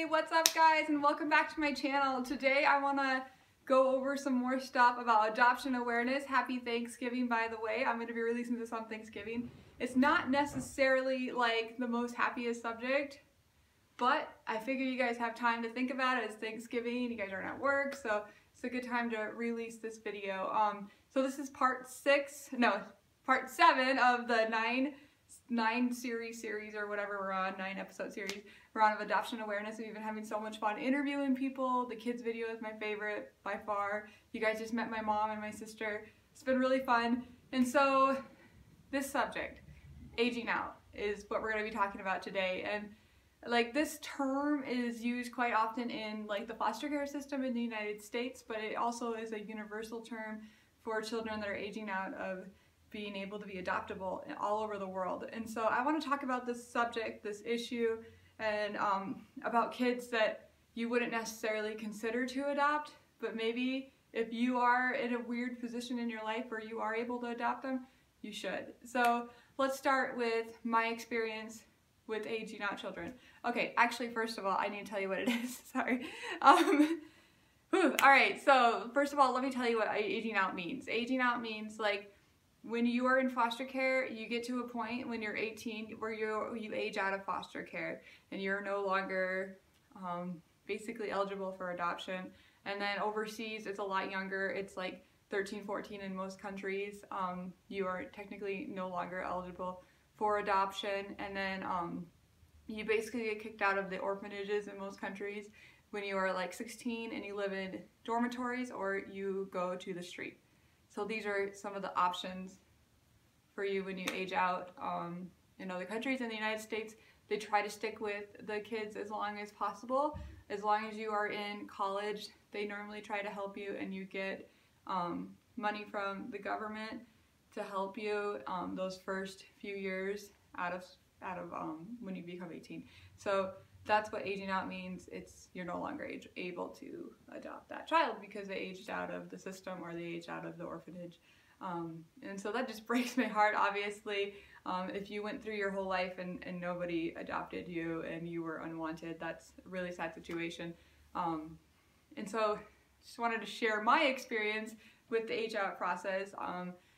what's up guys, and welcome back to my channel. Today I want to go over some more stuff about adoption awareness. Happy Thanksgiving, by the way. I'm going to be releasing this on Thanksgiving. It's not necessarily like the most happiest subject, but I figure you guys have time to think about it. It's Thanksgiving, you guys aren't at work, so it's a good time to release this video. So this is part 7 of the nine series or whatever we're on, 9-episode series we're on of adoption awareness. We've been having so much fun interviewing people. The kids video is my favorite by far. You guys just met my mom and my sister. It's been really fun. And so this subject, aging out, is what we're going to be talking about today. And like, this term is used quite often in like the foster care system in the United States, but it also is a universal term for children that are aging out of being able to be adoptable all over the world. And so I want to talk about this subject, this issue, and about kids that you wouldn't necessarily consider to adopt, but maybe if you are in a weird position in your life where you are able to adopt them, you should. So let's start with my experience with aging out children. Okay, actually, first of all, I need to tell you what it is. Sorry. Alright, so first of all, let me tell you what aging out means. Aging out means, like, when you are in foster care, you get to a point when you're 18 where you age out of foster care and you're no longer basically eligible for adoption. And then overseas, it's a lot younger. It's like 13, 14 in most countries. You are technically no longer eligible for adoption. And then you basically get kicked out of the orphanages in most countries when you are like 16 and you live in dormitories or you go to the street. So these are some of the options for you when you age out. In other countries, in the United States, they try to stick with the kids as long as possible. As long as you are in college, they normally try to help you, and you get money from the government to help you those first few years out of when you become 18. So that's what aging out means. It's you're no longer able to adopt that child because they aged out of the system or they aged out of the orphanage. And so that just breaks my heart, obviously. If you went through your whole life and nobody adopted you and you were unwanted, that's a really sad situation. And so just wanted to share my experience with the age out process.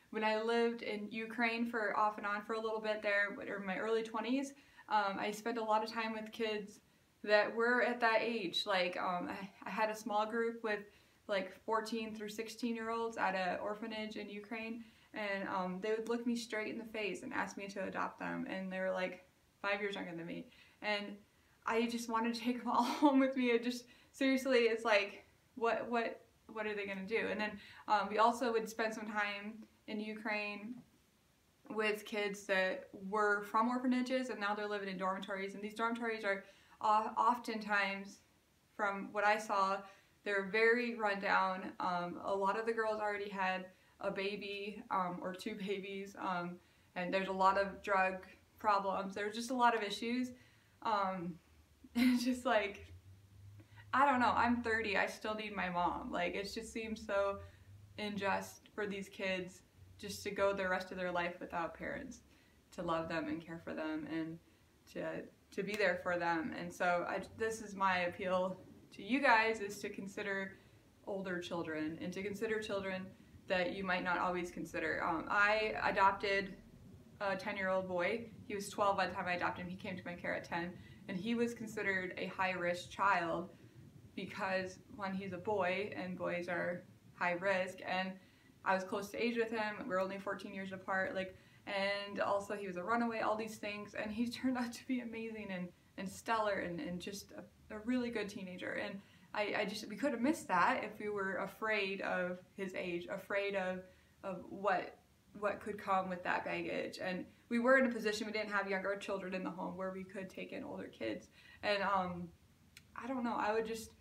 When I lived in Ukraine for off and on for a little bit there, in my early 20s, I spent a lot of time with kids that were at that age. Like, I had a small group with like 14 through 16-year-olds at an orphanage in Ukraine, and they would look me straight in the face and ask me to adopt them, and they were like 5 years younger than me, and I just wanted to take them all home with me. It just, seriously, it's like, what are they gonna do? And then we also would spend some time in Ukraine with kids that were from orphanages and now they're living in dormitories, and these dormitories are oftentimes, from what I saw, they're very run down. A lot of the girls already had a baby or 2 babies, and there's a lot of drug problems. There's just a lot of issues. It's just like, I don't know, I'm 30, I still need my mom. Like, it just seems so unjust for these kids just to go the rest of their life without parents to love them and care for them and to be there for them. And so this is my appeal to you guys, is to consider older children and to consider children that you might not always consider. I adopted a 10-year-old boy. He was 12 by the time I adopted him. He came to my care at 10, and he was considered a high-risk child because, one, he's a boy and boys are high risk, and I was close to age with him. We're only 14 years apart, like, and also he was a runaway, all these things, and he turned out to be amazing and stellar and just a really good teenager. And we could have missed that if we were afraid of his age, afraid of what could come with that baggage. And we were in a position, we didn't have younger children in the home where we could take in older kids. And I don't know, I would just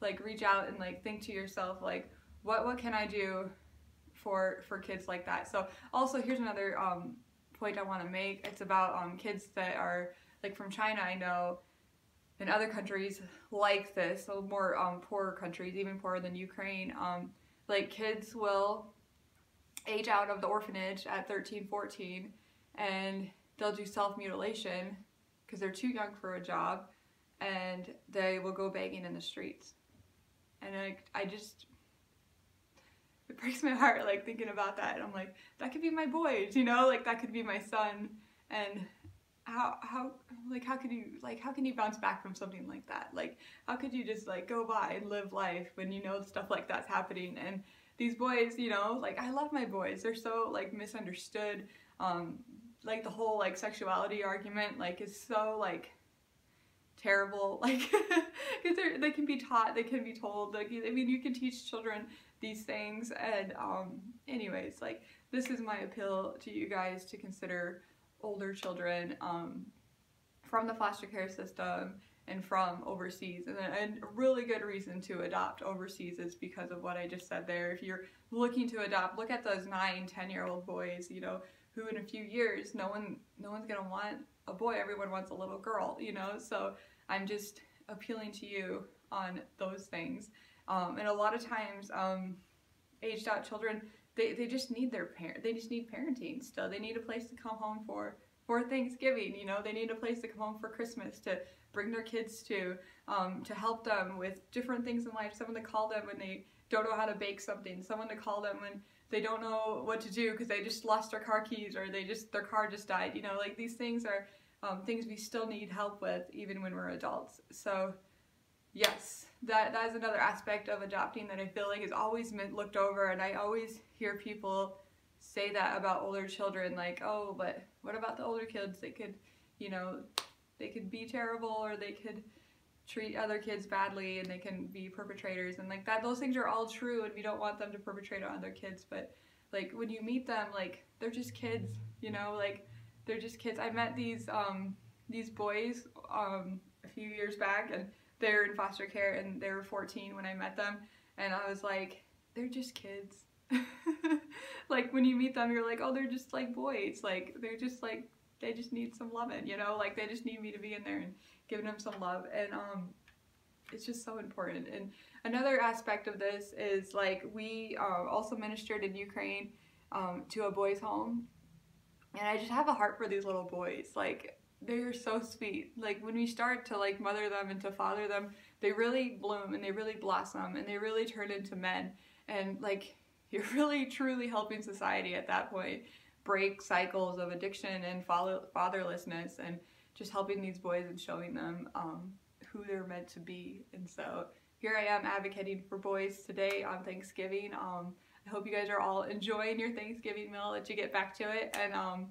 like reach out and like think to yourself, like, what can I do for kids like that? So also, here's another point I want to make. It's about kids that are like from China. I know in other countries like this, so more poorer countries, even poorer than Ukraine, like kids will age out of the orphanage at 13, 14, and they'll do self-mutilation because they're too young for a job, and they will go begging in the streets. And I just, it breaks my heart, like, thinking about that. And I'm like, that could be my boys, you know, like, that could be my son. And how can you bounce back from something like that? Like, how could you just, like, go by and live life when you know stuff like that's happening? And these boys, you know, like, I love my boys. They're so, like, misunderstood. Like, the whole, like, sexuality argument, like, is so, like, terrible. Like, because they can be taught, they can be told, like, I mean, you can teach children these things. And anyways, like, this is my appeal to you guys to consider older children from the foster care system and from overseas. And a really good reason to adopt overseas is because of what I just said there. If you're looking to adopt, look at those 9-10-year-old boys, you know, who in a few years no one's gonna want a boy, everyone wants a little girl, you know. So I'm just appealing to you on those things. And a lot of times aged out children, they just need they just need parenting still. They need a place to come home for Thanksgiving, you know. They need a place to come home for Christmas, to bring their kids to help them with different things in life. Someone to call them when they don't know how to bake something. Someone to call them when they don't know what to do because they just lost their car keys, or their car just died. You know, like, these things are things we still need help with even when we're adults. So yes, that is another aspect of adopting that I feel like is always looked over. And I always hear people say that about older children, like, oh, but what about the older kids? They could, you know, they could be terrible, or they could treat other kids badly, and they can be perpetrators, and like that. Those things are all true, and we don't want them to perpetrate on other kids. But like, when you meet them, like, they're just kids, you know, like, they're just kids. I met these boys a few years back, and they're in foster care, and they were 14 when I met them, and I was like, they're just kids. Like, when you meet them, you're like, oh, they're just like boys. Like, they're just like, they just need some loving, you know, like, they just need me to be in there and giving them some love. And it's just so important. And another aspect of this is, like, we also ministered in Ukraine to a boys' home, and I just have a heart for these little boys. Like, they're so sweet. Like, when we start to, like, mother them and to father them, they really bloom, and they really blossom, and they really turn into men. And, like, you're really truly helping society at that point break cycles of addiction and fatherlessness, and just helping these boys and showing them who they're meant to be. And so here I am advocating for boys today on Thanksgiving. I hope you guys are all enjoying your Thanksgiving meal, that you get back to it. And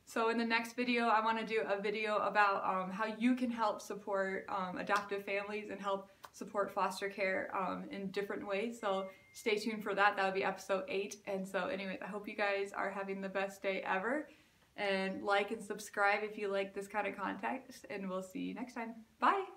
so in the next video, I want to do a video about how you can help support adoptive families and help support foster care in different ways. So stay tuned for that. That'll be episode 8. And so anyways, I hope you guys are having the best day ever. And like and subscribe if you like this kind of content. And we'll see you next time. Bye!